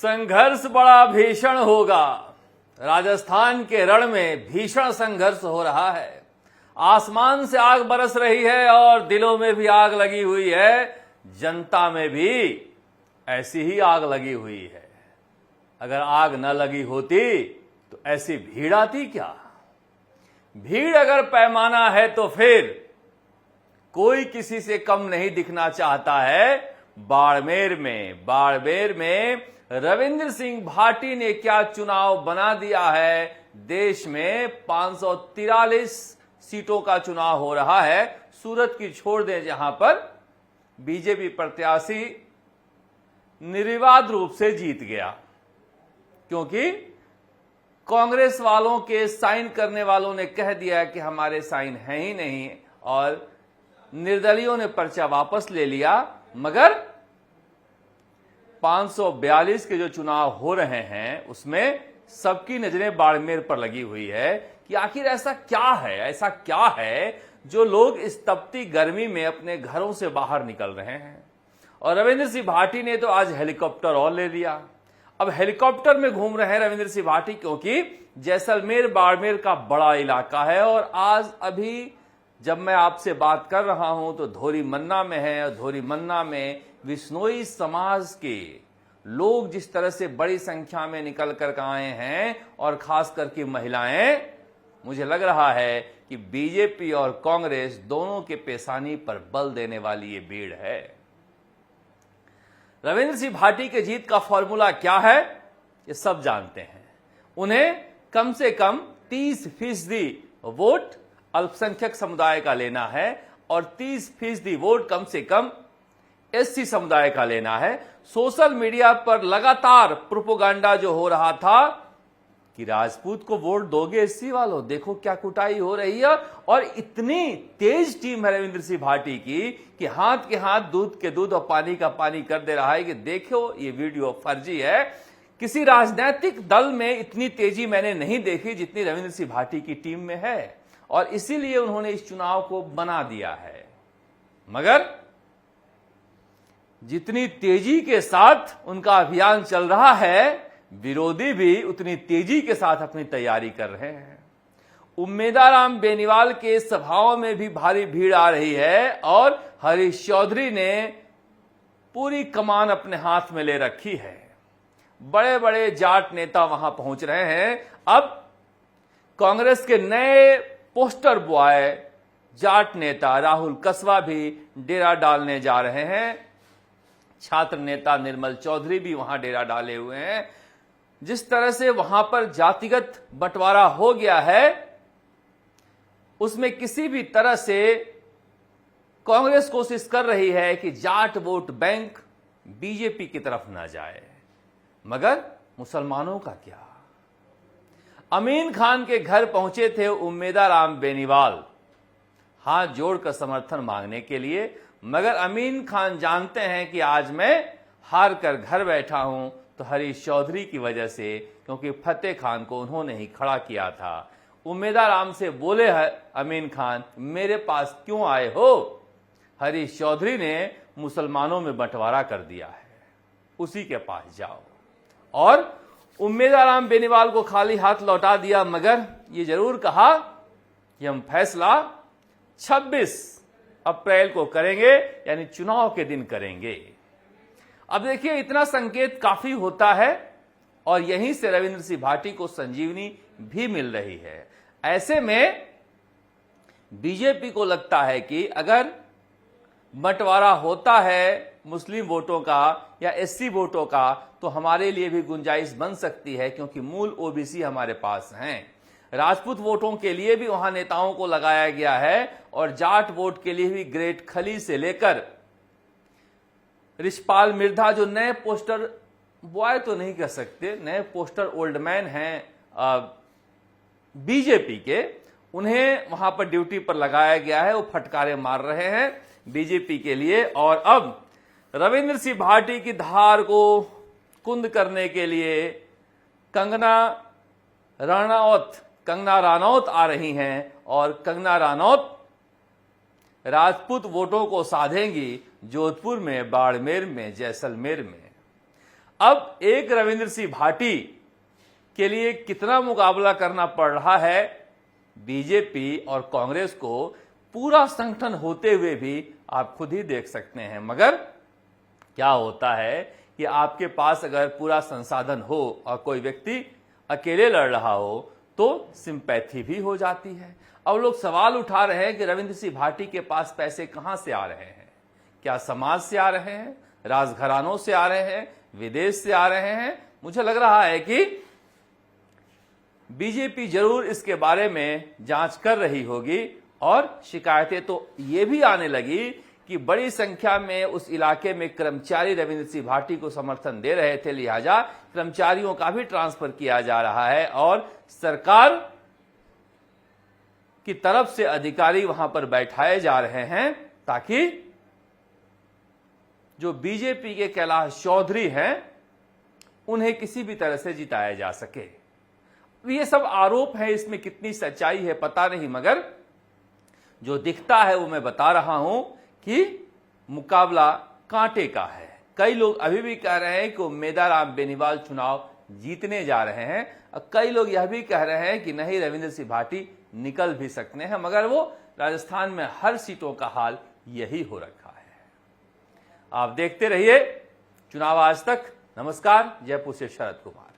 संघर्ष बड़ा भीषण होगा। राजस्थान के रण में भीषण संघर्ष हो रहा है। आसमान से आग बरस रही है और दिलों में भी आग लगी हुई है। जनता में भी ऐसी ही आग लगी हुई है। अगर आग न लगी होती तो ऐसी भीड़ आती क्या? भीड़ अगर पैमाना है तो फिर कोई किसी से कम नहीं दिखना चाहता है। बाड़मेर में रविंद्र सिंह भाटी ने क्या चुनाव बना दिया है। देश में 543 सीटों का चुनाव हो रहा है। सूरत की छोड़ दें, जहां पर बीजेपी प्रत्याशी निर्विवाद रूप से जीत गया, क्योंकि कांग्रेस वालों के साइन करने वालों ने कह दिया कि हमारे साइन है ही नहीं, और निर्दलीयों ने पर्चा वापस ले लिया। मगर 542 के जो चुनाव हो रहे हैं उसमें सबकी नजरें बाड़मेर पर लगी हुई है कि आखिर ऐसा क्या है जो लोग इस तपती गर्मी में अपने घरों से बाहर निकल रहे हैं। और रविंद्र सिंह भाटी ने तो आज हेलीकॉप्टर और ले लिया। अब हेलीकॉप्टर में घूम रहे हैं रविंद्र सिंह भाटी, क्योंकि जैसलमेर बाड़मेर का बड़ा इलाका है। और आज अभी जब मैं आपसे बात कर रहा हूं तो धोरी मन्ना में है, और धोरी मन्ना में विश्नोई समाज के लोग जिस तरह से बड़ी संख्या में निकल कर आए हैं, और खास करके महिलाएं, मुझे लग रहा है कि बीजेपी और कांग्रेस दोनों के पेशानी पर बल देने वाली ये भीड़ है। रविंद्र सिंह भाटी के जीत का फॉर्मूला क्या है, ये सब जानते हैं। उन्हें कम से कम 30% वोट अल्पसंख्यक समुदाय का लेना है, और 30% वोट कम से कम एससी समुदाय का लेना है। सोशल मीडिया पर लगातार प्रोपोगंडा जो हो रहा था कि राजपूत को वोट दोगे एससी वालों, देखो क्या कुटाई हो रही है। और इतनी तेज टीम है रविंद्र सिंह भाटी की कि हाथ के हाथ दूध के दूध और पानी का पानी कर दे रहा है कि देखो ये वीडियो फर्जी है। किसी राजनीतिक दल में इतनी तेजी मैंने नहीं देखी जितनी रविंद्र सिंह भाटी की टीम में है, और इसीलिए उन्होंने इस चुनाव को बना दिया है। मगर जितनी तेजी के साथ उनका अभियान चल रहा है, विरोधी भी उतनी तेजी के साथ अपनी तैयारी कर रहे हैं। उम्मेदाराम बेनीवाल के सभाओं में भी भारी भीड़ आ रही है, और हरीश चौधरी ने पूरी कमान अपने हाथ में ले रखी है। बड़े बड़े जाट नेता वहां पहुंच रहे हैं। अब कांग्रेस के नए पोस्टर बॉय जाट नेता राहुल कसवा भी डेरा डालने जा रहे हैं। छात्र नेता निर्मल चौधरी भी वहां डेरा डाले हुए हैं। जिस तरह से वहां पर जातिगत बंटवारा हो गया है, उसमें किसी भी तरह से कांग्रेस कोशिश कर रही है कि जाट वोट बैंक बीजेपी की तरफ ना जाए। मगर मुसलमानों का क्या? अमीन खान के घर पहुंचे थे उम्मेदाराम बेनीवाल हाथ जोड़कर समर्थन मांगने के लिए, मगर अमीन खान जानते हैं कि आज मैं हार कर घर बैठा हूं तो हरीश चौधरी की वजह से, क्योंकि फतेह खान को उन्होंने ही खड़ा किया था। उम्मेदाराम से बोले अमीन खान, मेरे पास क्यों आए हो? हरीश चौधरी ने मुसलमानों में बंटवारा कर दिया है, उसी के पास जाओ। और उम्मेदाराम बेनीवाल को खाली हाथ लौटा दिया, मगर ये जरूर कहा कि हम फैसला 26 अप्रैल को करेंगे, यानी चुनाव के दिन करेंगे। अब देखिए, इतना संकेत काफी होता है, और यहीं से रविंद्र सिंह भाटी को संजीवनी भी मिल रही है। ऐसे में बीजेपी को लगता है कि अगर बंटवारा होता है मुस्लिम वोटों का या एससी वोटों का, तो हमारे लिए भी गुंजाइश बन सकती है, क्योंकि मूल ओबीसी हमारे पास हैं। राजपूत वोटों के लिए भी वहां नेताओं को लगाया गया है, और जाट वोट के लिए भी ग्रेट खली से लेकर रिशपाल मिर्धा, जो नए पोस्टर बॉय तो नहीं कह सकते, नए पोस्टर ओल्ड मैन हैं बीजेपी के, उन्हें वहां पर ड्यूटी पर लगाया गया है। वो फटकारे मार रहे हैं बीजेपी के लिए। और अब रविंद्र सिंह भाटी की धार को कुंद करने के लिए कंगना रानौत आ रही हैं, और कंगना रानौत राजपूत वोटों को साधेंगी जोधपुर में, बाड़मेर में, जैसलमेर में। अब एक रविंद्र सिंह भाटी के लिए कितना मुकाबला करना पड़ रहा है बीजेपी और कांग्रेस को, पूरा संगठन होते हुए भी आप खुद ही देख सकते हैं। मगर क्या होता है कि आपके पास अगर पूरा संसाधन हो और कोई व्यक्ति अकेले लड़ रहा हो तो सिंपैथी भी हो जाती है। अब लोग सवाल उठा रहे हैं कि रविंद्र सिंह भाटी के पास पैसे कहां से आ रहे हैं? क्या समाज से आ रहे हैं, राजघरानों से आ रहे हैं, विदेश से आ रहे हैं? मुझे लग रहा है कि बीजेपी जरूर इसके बारे में जांच कर रही होगी और शिकायतें तो ये भी आने लगी कि बड़ी संख्या में उस इलाके में कर्मचारी रविंद्र सिंह भाटी को समर्थन दे रहे थे, लिहाजा कर्मचारियों का भी ट्रांसफर किया जा रहा है और सरकार की तरफ से अधिकारी वहां पर बैठाए जा रहे हैं ताकि जो बीजेपी के कैलाश चौधरी हैं उन्हें किसी भी तरह से जिताया जा सके। ये सब आरोप है, इसमें कितनी सच्चाई है पता नहीं, मगर जो दिखता है वो मैं बता रहा हूं कि मुकाबला कांटे का है। कई लोग अभी भी कह रहे हैं कि मेदाराम बेनीवाल चुनाव जीतने जा रहे हैं, और कई लोग यह भी कह रहे हैं कि नहीं, रविंद्र सिंह भाटी निकल भी सकते हैं। मगर वो राजस्थान में हर सीटों का हाल यही हो रखा है। आप देखते रहिए चुनाव आज तक। नमस्कार, जयपुर से शरद कुमार।